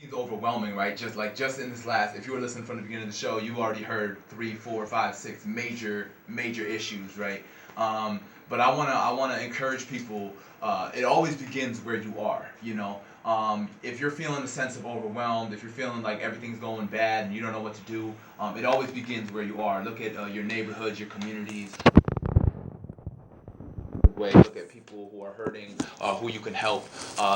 It's overwhelming, right? Just in this last, if you were listening from the beginning of the show, you already heard three, four, five, six major issues, right? But I wanna encourage people. It always begins where you are, you know. If you're feeling a sense of overwhelmed, if you're feeling like everything's going bad and you don't know what to do, it always begins where you are. Look at your neighborhoods, your communities, way. Look at people who are hurting, who you can help.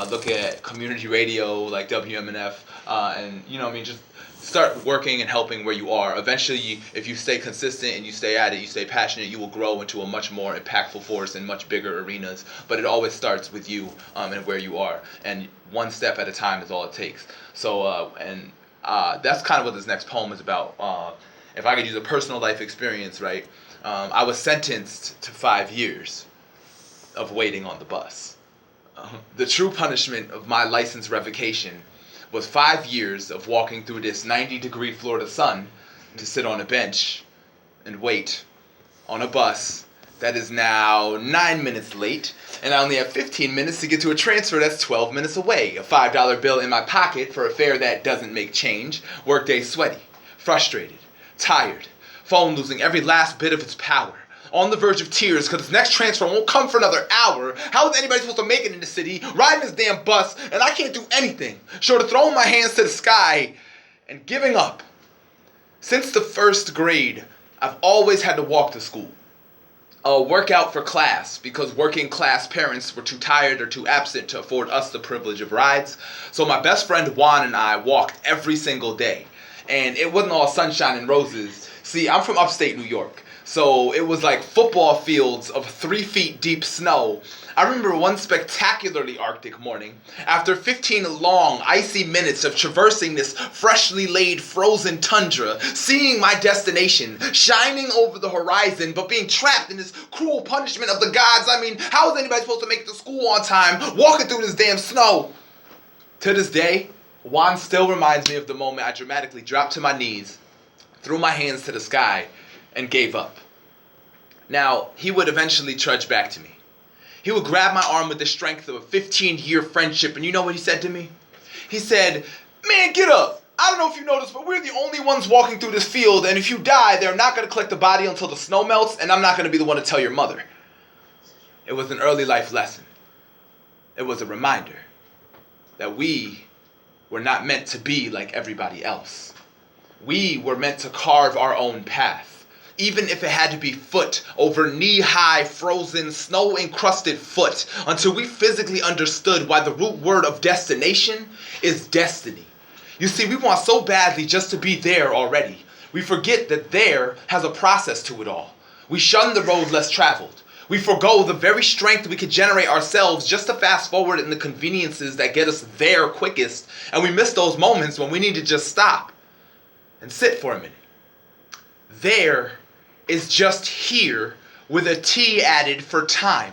Look at community radio like WMNF, and I mean, just start working and helping where you are. Eventually, if you stay consistent and you stay at it, you stay passionate, you will grow into a much more impactful force in much bigger arenas. But it always starts with you and where you are, and one step at a time is all it takes. So, that's kind of what this next poem is about. If I could use a personal life experience, right? I was sentenced to 5 years of waiting on the bus. The true punishment of my license revocation was 5 years of walking through this 90-degree Florida sun to sit on a bench and wait on a bus that is now 9 minutes late, and I only have 15 minutes to get to a transfer that's 12 minutes away. A $5 bill in my pocket for a fare that doesn't make change. Workday sweaty, frustrated, tired, phone losing every last bit of its power. On the verge of tears because this next transfer won't come for another hour. How is anybody supposed to make it in the city, riding this damn bus, and I can't do anything short of throwing my hands to the sky and giving up? Since the first grade, I've always had to walk to school. Work out for class because working class parents were too tired or too absent to afford us the privilege of rides. So my best friend Juan and I walked every single day. And it wasn't all sunshine and roses. See, I'm from upstate New York. So it was like football fields of 3 feet deep snow. I remember one spectacularly Arctic morning, after 15 long, icy minutes of traversing this freshly laid frozen tundra, seeing my destination shining over the horizon, but being trapped in this cruel punishment of the gods. I mean, how is anybody supposed to make it to school on time, walking through this damn snow? To this day, Juan still reminds me of the moment I dramatically dropped to my knees, threw my hands to the sky, and gave up. Now, he would eventually trudge back to me. He would grab my arm with the strength of a 15-year friendship, and you know what he said to me? He said, "Man, get up. I don't know if you noticed, but we're the only ones walking through this field, and if you die, they're not going to collect the body until the snow melts, and I'm not going to be the one to tell your mother." It was an early life lesson. It was a reminder that we were not meant to be like everybody else. We were meant to carve our own path, even if it had to be foot over knee-high, frozen, snow-encrusted foot, until we physically understood why the root word of destination is destiny. You see, we want so badly just to be there already. We forget that there has a process to it all. We shun the road less traveled. We forgo the very strength we could generate ourselves just to fast forward in the conveniences that get us there quickest, and we miss those moments when we need to just stop and sit for a minute. There is just here with a T added for time.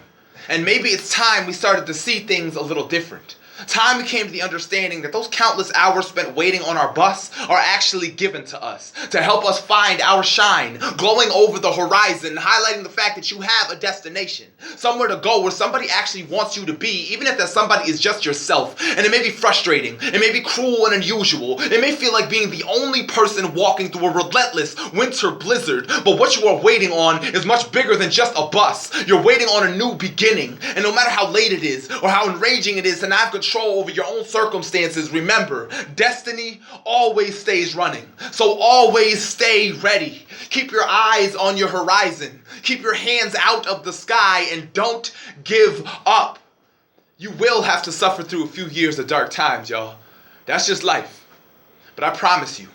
And maybe it's time we started to see things a little different. Time we came to the understanding that those countless hours spent waiting on our bus are actually given to us to help us find our shine, glowing over the horizon, highlighting the fact that you have a destination, somewhere to go where somebody actually wants you to be, even if that somebody is just yourself. And it may be frustrating, it may be cruel and unusual, it may feel like being the only person walking through a relentless winter blizzard, but what you are waiting on is much bigger than just a bus. You're waiting on a new beginning, and no matter how late it is or how enraging it is to not have control over your own circumstances, remember, destiny always stays running. So always stay ready. Keep your eyes on your horizon. Keep your hands out of the sky and don't give up. You will have to suffer through a few years of dark times, y'all. That's just life. But I promise you,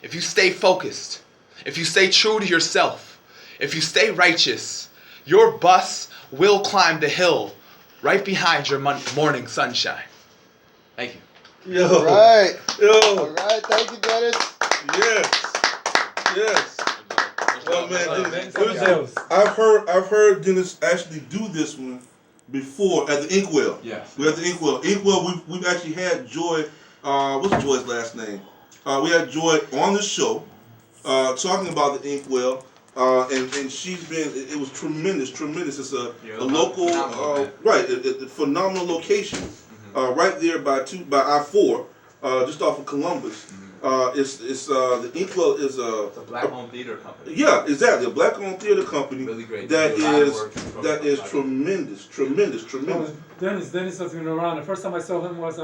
if you stay focused, if you stay true to yourself, if you stay righteous, your bus will climb the hill right behind your morning sunshine. Thank you. Yo. All right. Yo. All right. Thank you, Dennis. Yes. Yes. Well, man, Amadeus. I've heard Dennis actually do this one before at the Inkwell. Yes. We're at the Inkwell. Inkwell, we've actually had Joy. What's Joy's last name? We had Joy on the show talking about the Inkwell. And she's been, it was tremendous. It's a local, right, a phenomenal location, right there by I-4, just off of Columbus. It's the Inkwell is It's a black-owned theater company. yeah, exactly, a black-owned theater company. Really great. That They do a lot of is work from that is projects. tremendous. Dennis has been around. The first time I saw him was